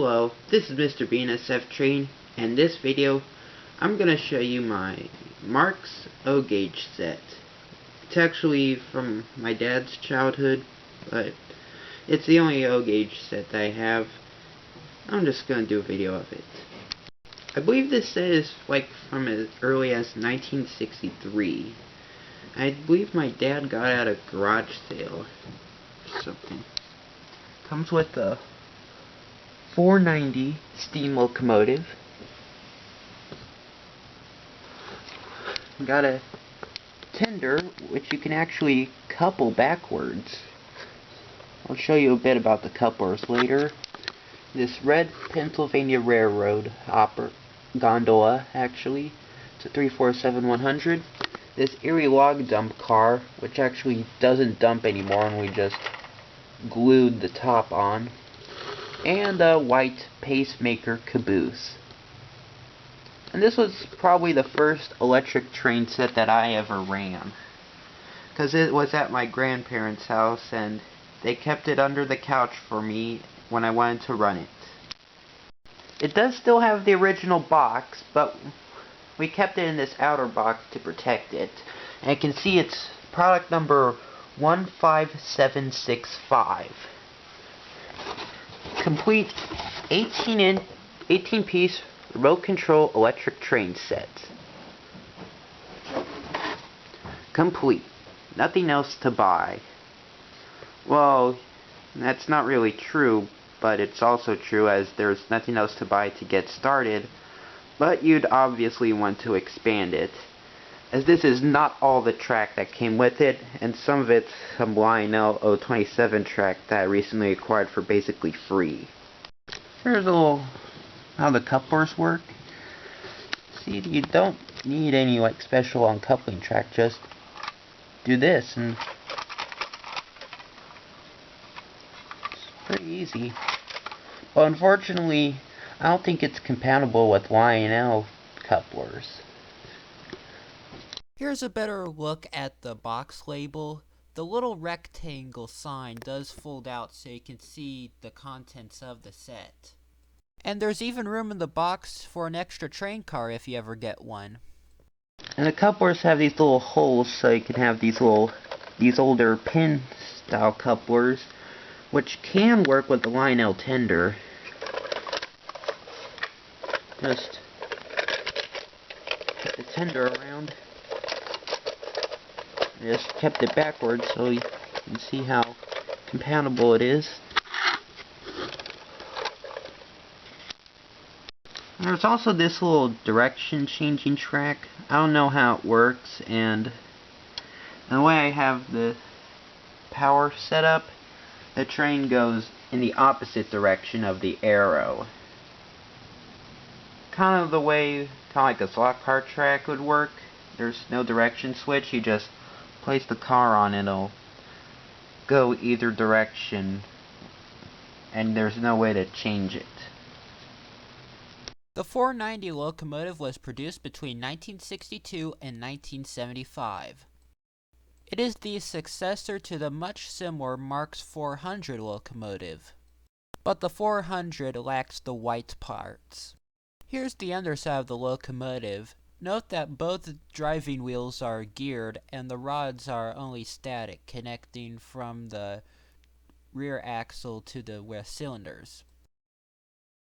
Hello, this is Mr. BNSF Train, and this video I'm going to show you my Marx O gauge set. It's actually from my dad's childhood, but it's the only O gauge set that I have. I'm just going to do a video of it. I believe this set is like from as early as 1963. I believe my dad got it at a garage sale or something. Comes with a 490 steam locomotive. Got a tender which you can actually couple backwards. I'll show you a bit about the couplers later. This red Pennsylvania Railroad gondola, actually. It's a 347-100. This Erie log dump car, which actually doesn't dump anymore and we just glued the top on. And a white pacemaker caboose. And this was probably the first electric train set that I ever ran, because it was at my grandparents' house and they kept it under the couch for me when I wanted to run it. It does still have the original box, but we kept it in this outer box to protect it. And you can see it's product number 15765. Complete 18-piece remote control electric train set. Complete. Nothing else to buy. Well, that's not really true, but it's also true as there's nothing else to buy to get started, but you'd obviously want to expand it, as this is not all the track that came with it, and some of it's some Lionel O27 track that I recently acquired for basically free. Here's a little how the couplers work. See, you don't need any like special uncoupling track, just do this and it's pretty easy. But unfortunately, I don't think it's compatible with Lionel couplers. Here's a better look at the box label. The little rectangle sign does fold out so you can see the contents of the set. And there's even room in the box for an extra train car if you ever get one. And the couplers have these little holes so you can have these older pin style couplers, which can work with the Lionel tender. Just put the tender around. I just kept it backwards so you can see how compatible it is. There's also this little direction changing track. I don't know how it works, and the way I have the power set up, the train goes in the opposite direction of the arrow. Kind of the way, like a slot car track would work. There's no direction switch, you just place the car on and it'll go either direction, and there's no way to change it. The 490 locomotive was produced between 1962 and 1975. It is the successor to the much similar Marx 400 locomotive, but the 400 lacks the white parts. Here's the underside of the locomotive. Note that both driving wheels are geared and the rods are only static, connecting from the rear axle to the cylinders.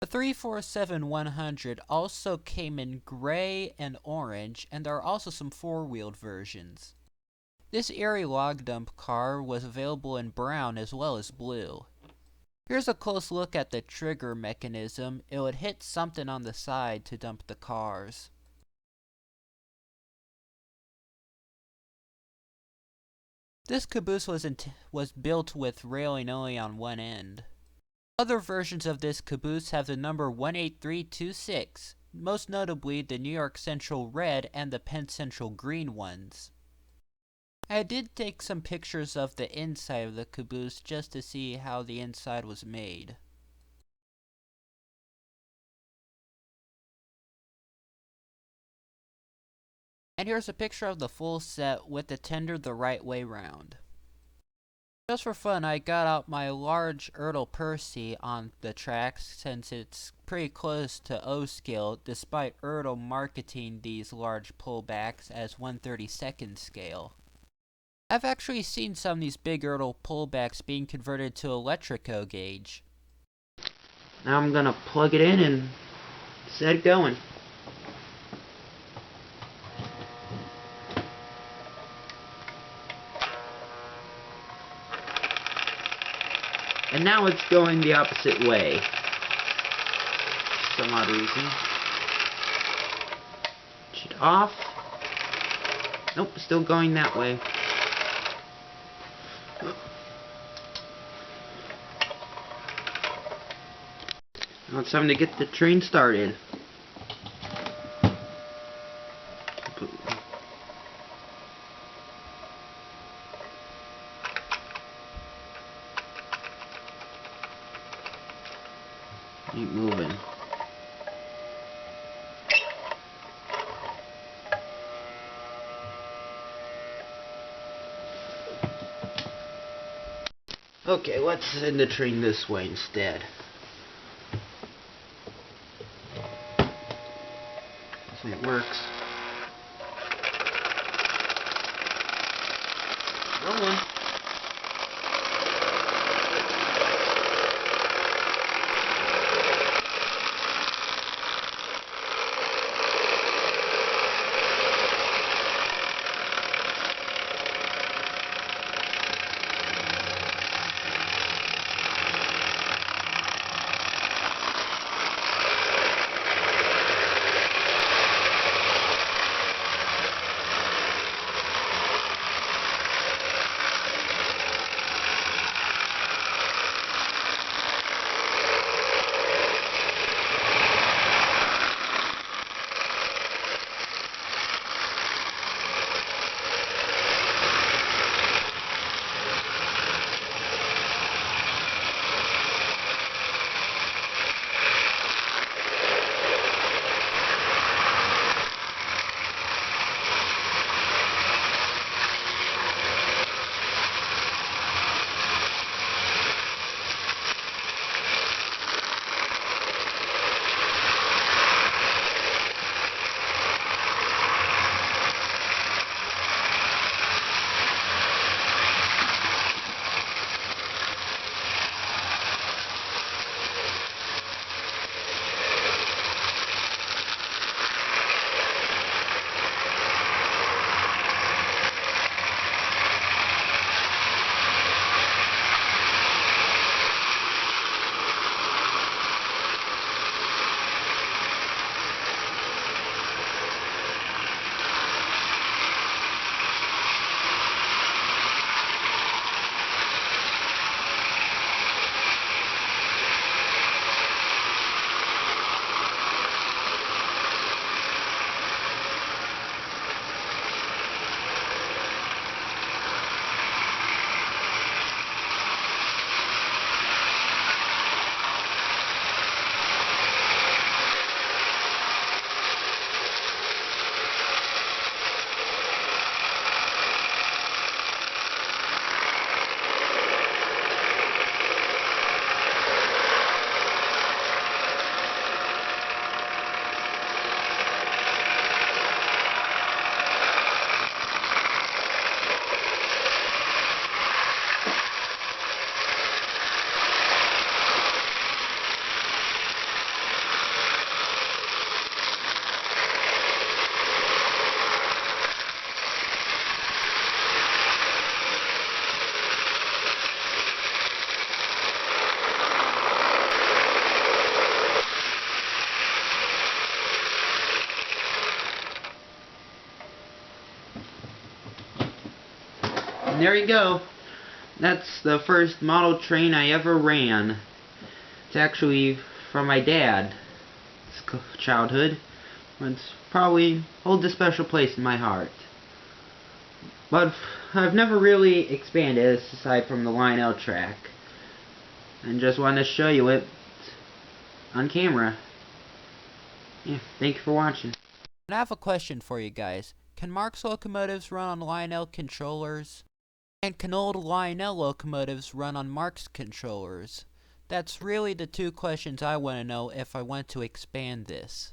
The 347-100 also came in gray and orange, and there are also some four-wheeled versions. This Erie log dump car was available in brown as well as blue. Here's a close look at the trigger mechanism. It would hit something on the side to dump the cars. This caboose was built with railing only on one end. Other versions of this caboose have the number 18326, most notably the New York Central red and the Penn Central green ones. I did take some pictures of the inside of the caboose just to see how the inside was made. And here's a picture of the full set with the tender the right way round. Just for fun, I got out my large Ertl Percy on the tracks since it's pretty close to O scale, despite Ertl marketing these large pullbacks as 1/32nd scale. I've actually seen some of these big Ertl pullbacks being converted to electric O gauge. Now I'm gonna plug it in and set it going. And now it's going the opposite way. For some odd reason. Switch it off. Nope, still going that way. Now it's time to get the train started. Keep moving. Okay, let's send the train this way instead. See, it works. Rolling. And there you go. That's the first model train I ever ran. It's actually from my dad. It's childhood. It's probably holds a special place in my heart. But I've never really expanded aside from the Lionel track. And just wanted to show you it on camera. Yeah, thank you for watching. And I have a question for you guys. Can Marx locomotives run on Lionel controllers? And can old Lionel locomotives run on Marx controllers? That's really the two questions I want to know if I want to expand this.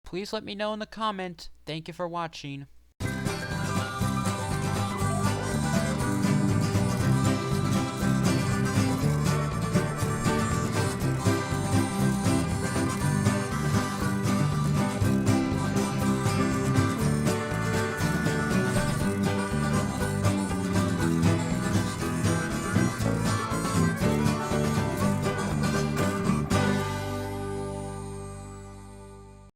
Please let me know in the comment. Thank you for watching.